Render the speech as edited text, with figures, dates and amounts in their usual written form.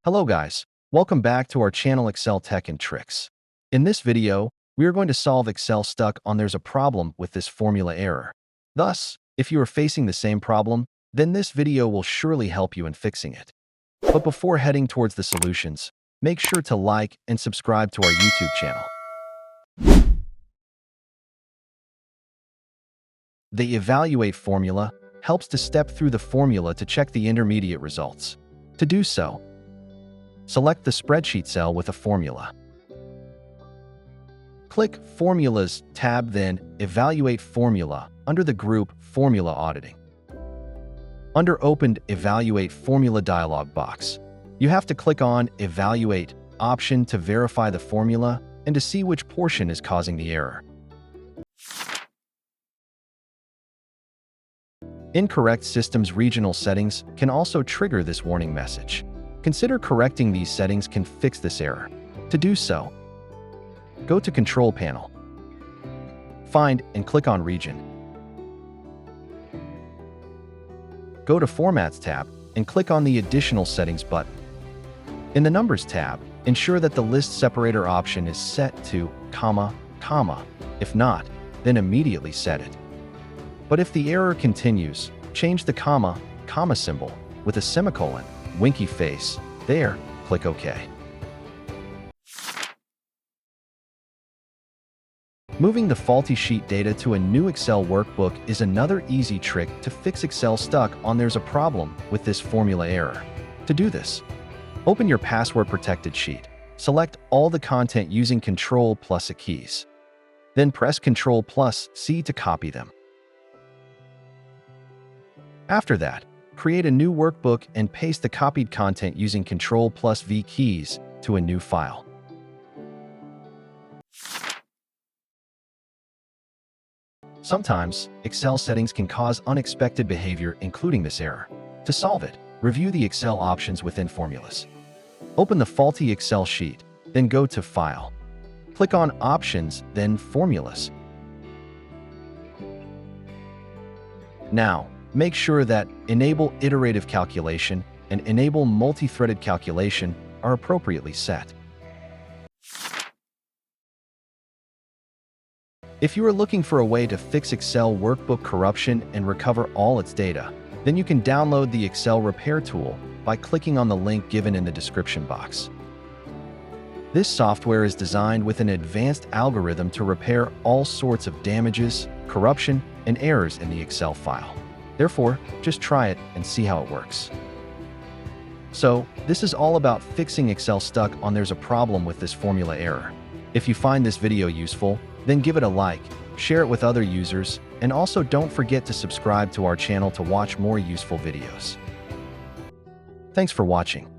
Hello guys, welcome back to our channel Excel Tech and Tricks. In this video, we are going to solve Excel stuck on there's a problem with this formula error. Thus, if you are facing the same problem, then this video will surely help you in fixing it. But before heading towards the solutions, make sure to like and subscribe to our YouTube channel. The evaluate formula helps to step through the formula to check the intermediate results. To do so, select the spreadsheet cell with a formula. Click Formulas tab, then Evaluate Formula under the group Formula Auditing. Under Opened Evaluate Formula dialog box, you have to click on Evaluate option to verify the formula and to see which portion is causing the error. Incorrect systems regional settings can also trigger this warning message. Consider correcting these settings can fix this error. To do so, go to Control Panel, find and click on Region. Go to Formats tab and click on the Additional Settings button. In the Numbers tab, ensure that the List Separator option is set to comma, comma. If not, then immediately set it. But if the error continues, change the comma, comma symbol with a semicolon, winky face. There, click OK. Moving the faulty sheet data to a new Excel workbook is another easy trick to fix Excel stuck on there's a problem with this formula error. To do this, open your password-protected sheet. Select all the content using Ctrl+A keys. Then press Ctrl+C to copy them. After that, create a new workbook and paste the copied content using Ctrl+V keys to a new file. Sometimes, Excel settings can cause unexpected behavior, including this error. To solve it, review the Excel options within Formulas. Open the faulty Excel sheet, then go to File. Click on Options, then Formulas. Now, make sure that Enable Iterative Calculation and Enable Multi-Threaded Calculation are appropriately set. If you are looking for a way to fix Excel workbook corruption and recover all its data, then you can download the Excel Repair tool by clicking on the link given in the description box. This software is designed with an advanced algorithm to repair all sorts of damages, corruption, and errors in the Excel file. Therefore, just try it and see how it works. So, this is all about fixing Excel stuck on there's a problem with this formula error. If you find this video useful, then give it a like, share it with other users, and also don't forget to subscribe to our channel to watch more useful videos. Thanks for watching.